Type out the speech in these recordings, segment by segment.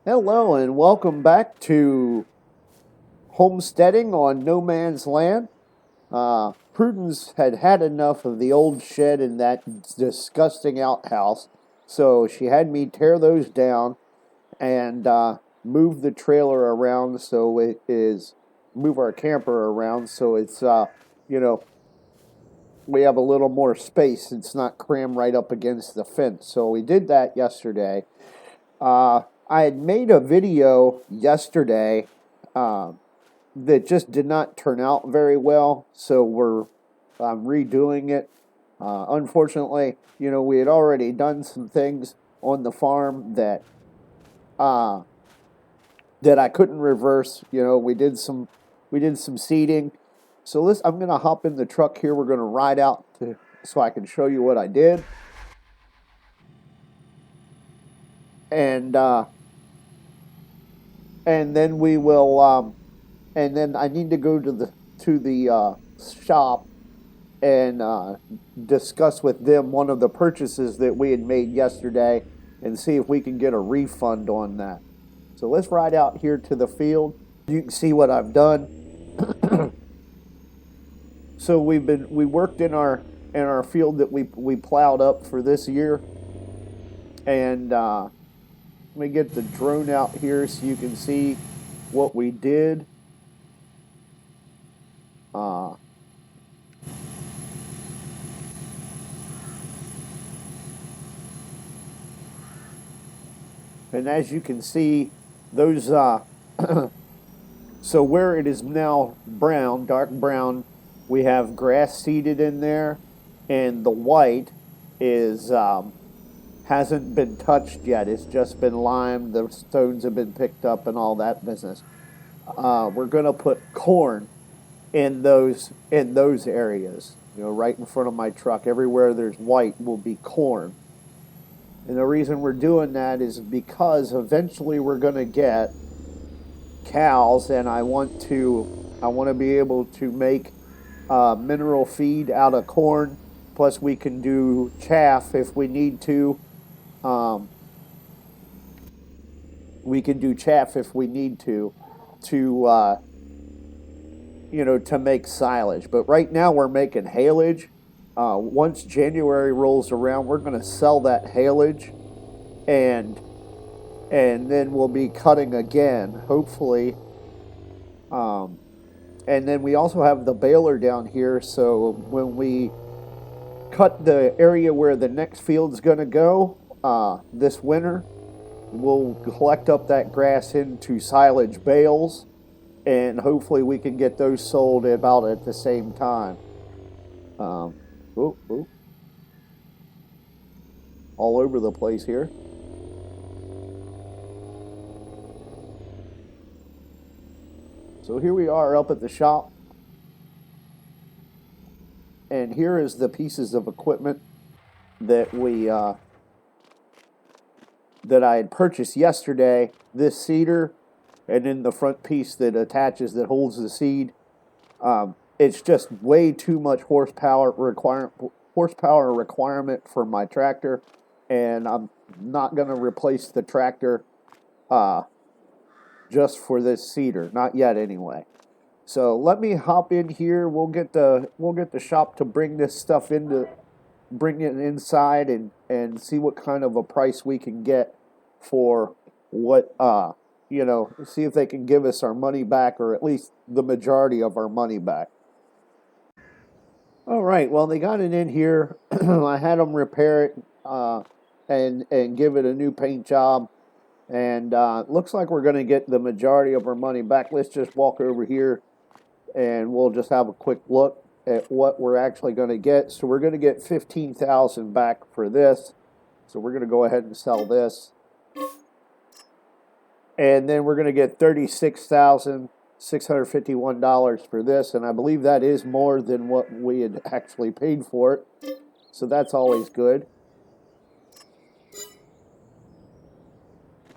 Hello and welcome back to Homesteading on No Man's Land. Prudence had had enough of the old shed and that disgusting outhouse, so she had me tear those down and move the trailer around so it is move our camper around so it's you know we have a little more space. It's not crammed right up against the fence. So we did that yesterday. I had made a video yesterday uh, that just did not turn out very well, so we're redoing it. Unfortunately, we had already done some things on the farm uh, that I couldn't reverse. We did some seeding. So I'm gonna hop in the truck here. We're gonna ride out so I can show you what I did, and and then we will and then I need to go to the shop and discuss with them one of the purchases that we had made yesterday and see if we can get a refund on that. So let's ride out here to the field. You can see what I've done. So we worked in our field that we plowed up for this year, and let me get the drone out here so you can see what we did. Uh, and as you can see, those so where it is now brown, dark brown, we have grass seeded in there, and the white is hasn't been touched yet. It's just been limed. The stones have been picked up and all that business. We're gonna put corn in those areas. Right in front of my truck, everywhere there's white will be corn. And the reason we're doing that is because eventually we're gonna get cows, and I want to be able to make mineral feed out of corn. Plus, we can do chaff if we need to. Um, we can do chaff if we need to make silage. But right now we're making haylage. Once January rolls around, we're going to sell that haylage, and then we'll be cutting again, hopefully. Um, and then we also have the baler down here, so when we cut the area where the next field's going to go this winter, we'll collect up that grass into silage bales, and hopefully we can get those sold about at the same time. Um, oh, oh, all over the place here. So here we are up at the shop, and here is the pieces of equipment that we that I had purchased yesterday. This seeder, and then the front piece that attaches that holds the seed. It's just way too much horsepower requirement for my tractor, and I'm not going to replace the tractor uh, just for this seeder, not yet anyway. So let me hop in here. We'll get the shop to bring it inside and see what kind of a price we can get for what see if they can give us our money back, or at least the majority of our money back. All right. Well, they got it in here. I had them repair it and give it a new paint job, and looks like we're going to get the majority of our money back. Let's just walk over here and we'll just have a quick look at what we're actually going to get. So we're going to get 15,000 back for this. So we're going to go ahead and sell this, and then we're going to get $36,651 for this, and I believe that is more than what we had actually paid for it. So that's always good.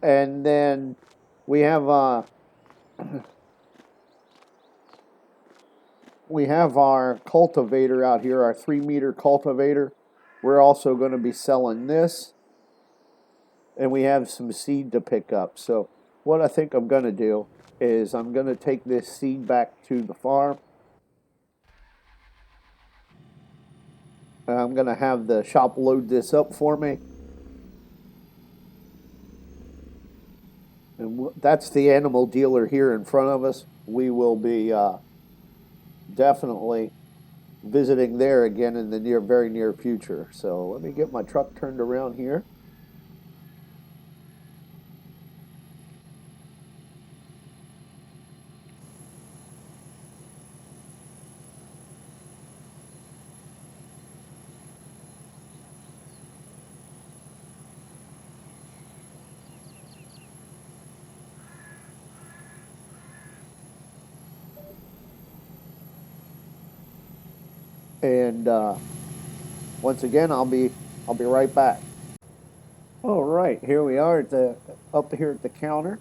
And then we have our cultivator out here, our 3-meter cultivator. We're also going to be selling this. and we have some seed to pick up. So what I think I'm going to do is I'm going to take this seed back to the farm. I'm going to have the shop load this up for me. And that's the animal dealer here in front of us. We will be definitely visiting there again in the very near future. So let me get my truck turned around here. And once again, I'll be right back. All right, here we are up here at the counter,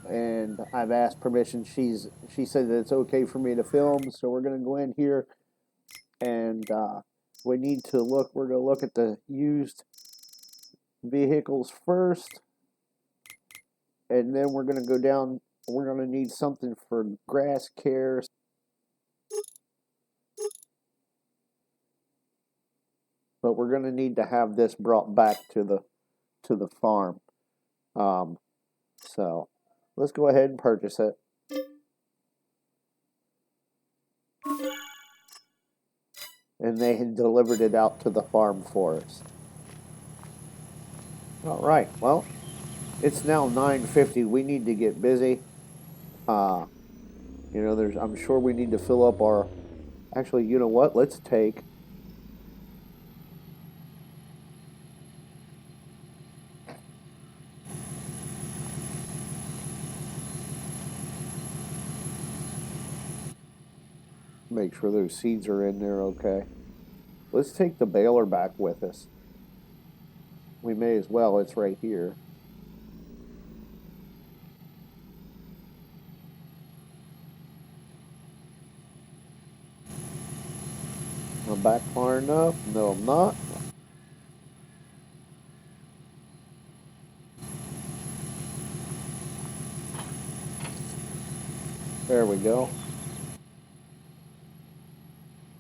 and I've asked permission. She said that it's okay for me to film, so we're gonna go in here, and we need to look. We're gonna look at the used vehicles first, and then we're gonna go down. We're gonna need something for grass care. But we're going to need to have this brought back to the farm. So let's go ahead and purchase it. And they had delivered it out to the farm for us. All right. Well, it's now 9:50. We need to get busy. I'm sure we need to fill up our. Actually, you know what? Let's take. Make sure those seeds are in there okay. Let's take the baler back with us. We may as well. It's right here. I'm back far enough. No, I'm not. There we go.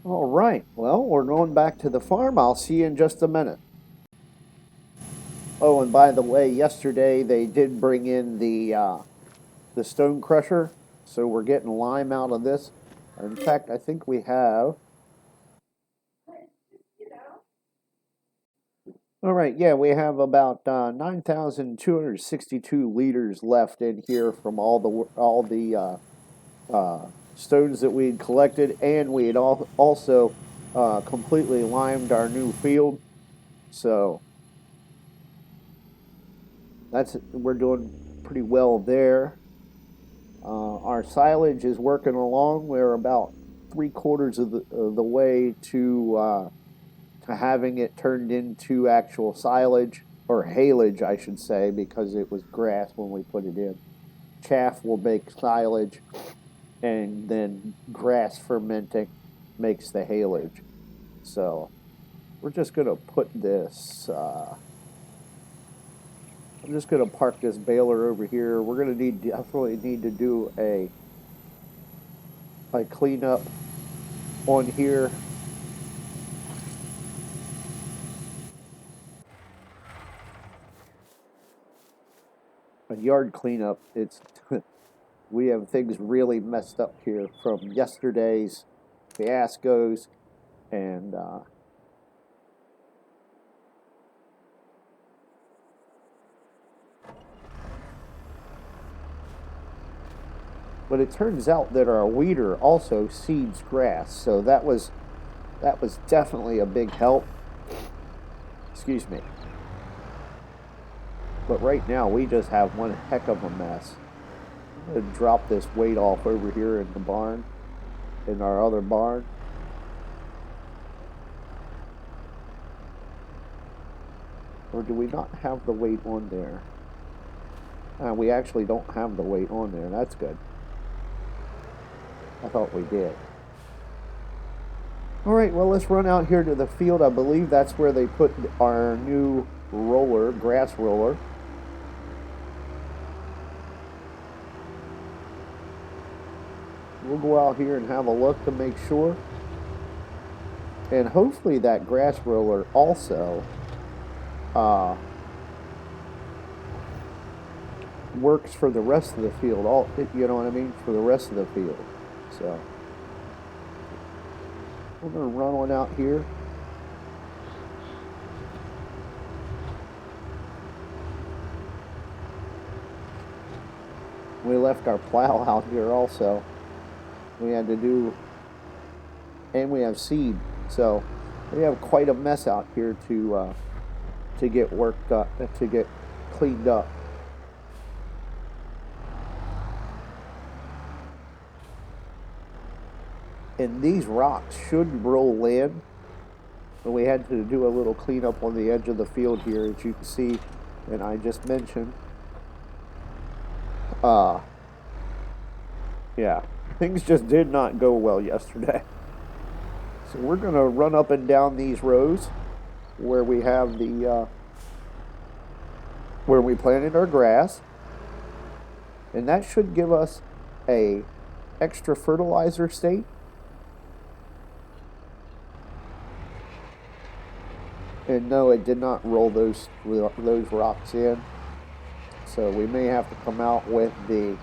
All right. Well, we're going back to the farm. I'll see you in just a minute. Oh, and by the way, yesterday they did bring in the stone crusher, so we're getting lime out of this. In fact, I think we have. All right, yeah, we have about 9,262 liters left in here from all the stones that we had collected, and we had also completely limed our new field. So we're doing pretty well there. Our silage is working along. We're about 3/4 of the way to having it turned into actual silage, or haylage, I should say, because it was grass when we put it in. Chaff will make silage, and then grass fermenting makes the haylage. So we're just going to put this. I'm just going to park this baler over here. We're going to definitely need to do a cleanup on here. A yard cleanup. It's we have things really messed up here from yesterday's fiascos, and but it turns out that our weeder also seeds grass, so that was definitely a big help. Excuse me. But right now we just have one heck of a mess. I'm going to drop this weight off over here in the barn, in our other barn. Or do we not have the weight on there? We actually don't have the weight on there. That's good. I thought we did. All right, well, let's run out here to the field. I believe that's where they put our new roller, grass roller. We'll go out here and have a look to make sure. And hopefully that grass roller also works for the rest of the field. You know what I mean? For the rest of the field. So we're going to run one out here. We left our plow out here also. We had to do, and we have seed. So we have quite a mess out here to get worked up, to get cleaned up. And these rocks should roll in. But we had to do a little cleanup on the edge of the field here, as you can see, and I just mentioned. Yeah, things just did not go well yesterday. So we're going to run up and down these rows where we have the where we planted our grass, and that should give us a extra fertilizer state. And no, it did not roll those rocks in, so we may have to come out with the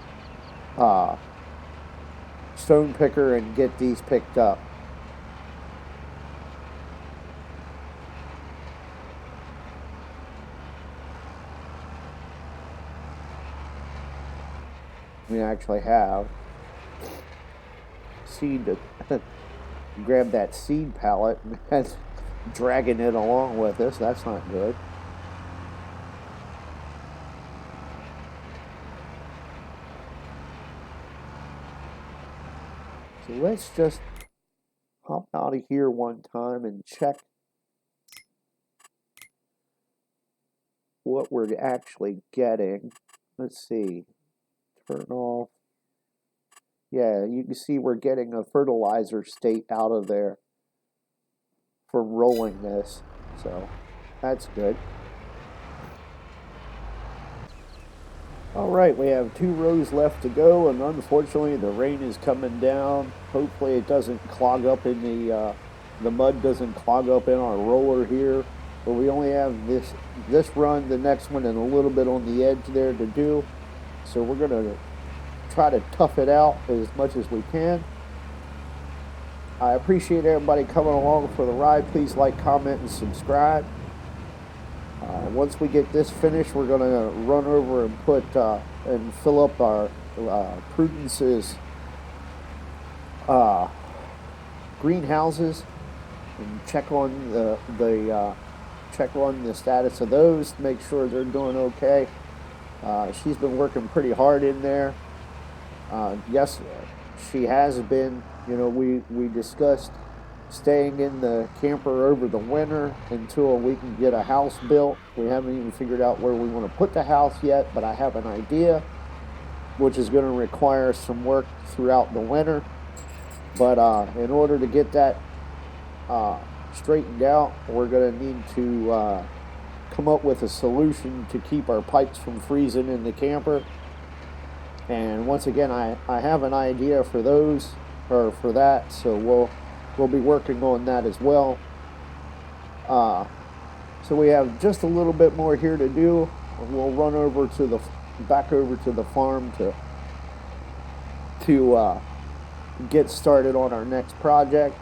stone picker and get these picked up. We actually have seed to grab that seed pallet and dragging it along with us. That's not good. So let's just hop out of here one time and check what we're actually getting. Let's see. Turn off. Yeah, you can see we're getting a fertilizer state out of there from rolling this. So that's good. All right, we have 2 rows left to go, and unfortunately the rain is coming down. Hopefully it doesn't clog up in the mud doesn't clog up in our roller here. But we only have this run, the next one, and a little bit on the edge there to do. So we're going to try to tough it out as much as we can. I appreciate everybody coming along for the ride. Please like, comment, and subscribe. Once we get this finished, we're going to run over and put and fill up our Prudence's greenhouses and check on the status of those to make sure they're doing okay. She's been working pretty hard in there. Yes, she has been. You know, we discussed staying in the camper over the winter until we can get a house built. We haven't even figured out where we want to put the house yet, but I have an idea, which is going to require some work throughout the winter. But in order to get that straightened out, we're going to need to come up with a solution to keep our pipes from freezing in the camper. And once again, I have an idea for those, or for that, so we'll be working on that as well. So we have just a little bit more here to do. We'll run over to back over to the farm to get started on our next project.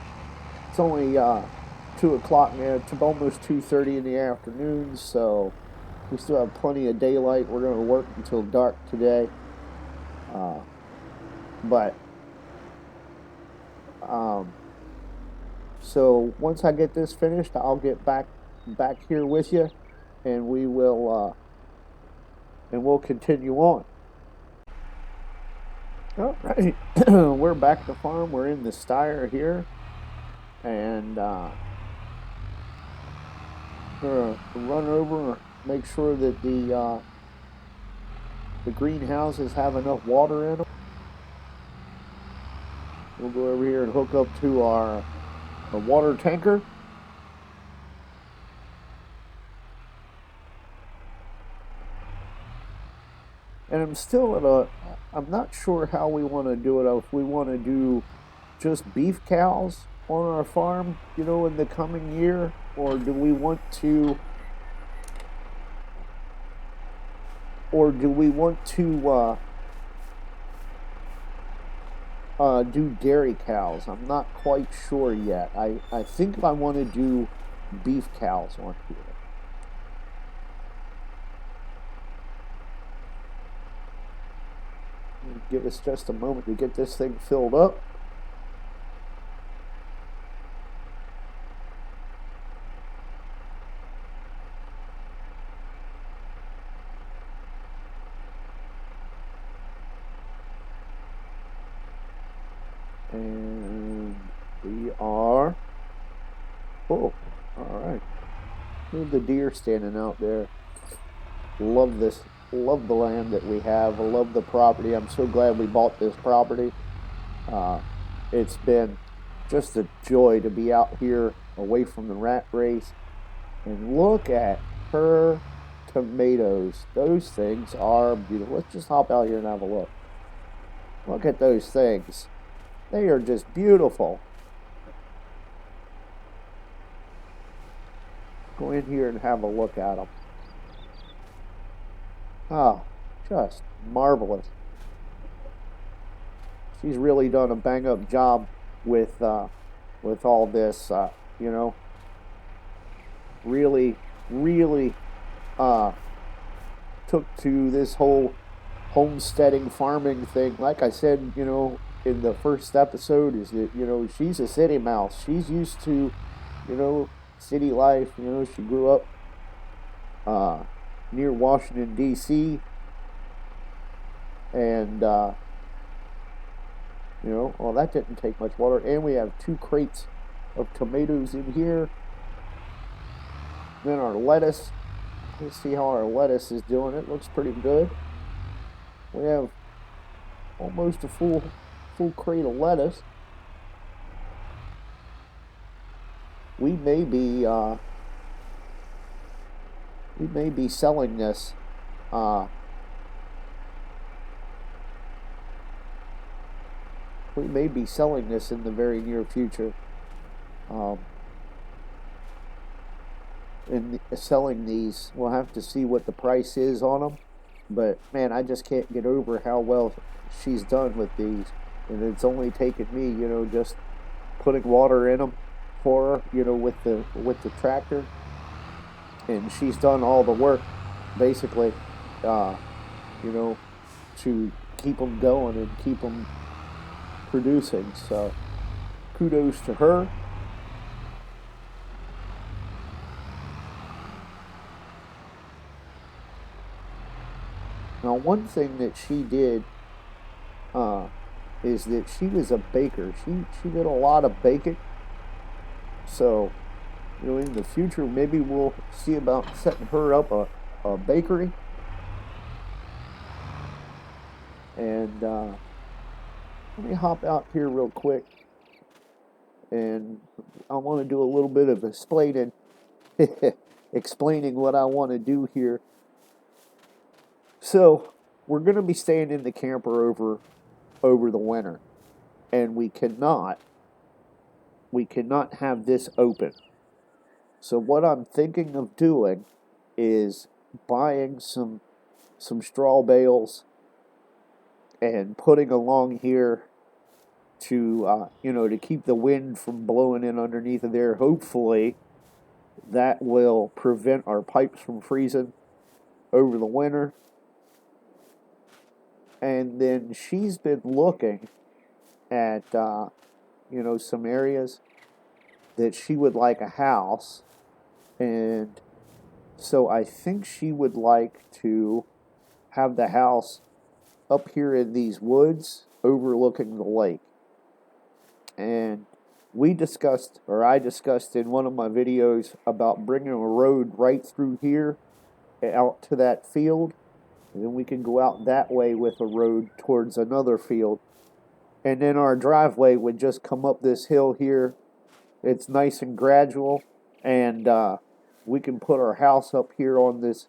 It's only 2 o'clock now. It's almost 2:30 in the afternoon, so we still have plenty of daylight. We're going to work until dark today. So once I get this finished, I'll get back here with you, and we'll continue on. All right, we're back at the farm. We're in the stire here, and we're gonna run over, make sure that the greenhouses have enough water in them. We'll go over here and hook up to our water tanker. And I'm still at a, I'm not sure how we want to do it. If we want to do just beef cows on our farm, in the coming year, or do we want to, or do we want to do dairy cows? I'm not quite sure yet. I think I want to do beef cows on here. Give us just a moment to get this thing filled up. And we are full. All right. Look at the deer standing out there. Love this. Love the land that we have. I love the property. I'm so glad we bought this property. Uh, it's been just a joy to be out here away from the rat race. And look at her tomatoes. Those things are beautiful. Let's just hop out here and have a look. Look at those things. They are just beautiful. Go in here and have a look at them. Oh, just marvelous. She's really done a bang up job with all this. You know, really, really uh, took to this whole homesteading farming thing. Like I said, in the first episode, is that she's a city mouse. She's used to, city life. She grew up uh, near Washington D.C. and well, that didn't take much water. And we have 2 crates of tomatoes in here. Then our lettuce. Let's see how our lettuce is doing. It looks pretty good. We have almost a full crate of lettuce. We may be selling this. We may be selling this in the very near future. And selling these, we'll have to see what the price is on them. But man, I just can't get over how well she's done with these. And it's only taken me, just putting water in them for her, with the tractor. And she's done all the work, basically, to keep them going and keep them producing. So kudos to her. Now, one thing that she did is that she was a baker. She did a lot of baking. So, in the future, maybe we'll see about setting her up a bakery. And let me hop out here real quick. And I want to do a little bit of explaining, explaining what I want to do here. So, we're going to be staying in the camper over the winter, and we cannot have this open. So what I'm thinking of doing is buying some straw bales and putting along here to to keep the wind from blowing in underneath of there. Hopefully that will prevent our pipes from freezing over the winter. And then she's been looking at some areas that she would like a house, and so I think she would like to have the house up here in these woods overlooking the lake. And I discussed in one of my videos about bringing a road right through here out to that field, and then we can go out that way with a road towards another field. And then our driveway would just come up this hill here. It's nice and gradual, and we can put our house up here on this.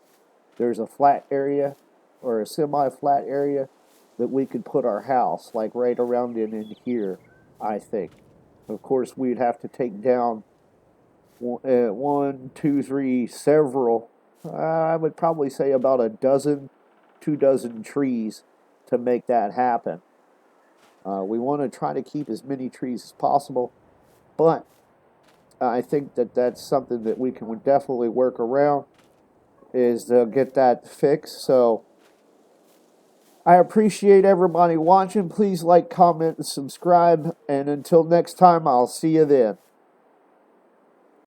There's a flat area, or a semi-flat area that we could put our house, like right around in here, I think. Of course, we'd have to take down one, two, three, several. I would probably say about a dozen, 2 dozen trees to make that happen. We want to try to keep as many trees as possible, but I think that that's something that we can definitely work around, is to get that fixed. So I appreciate everybody watching. Please like, comment, and subscribe. And until next time, I'll see you then.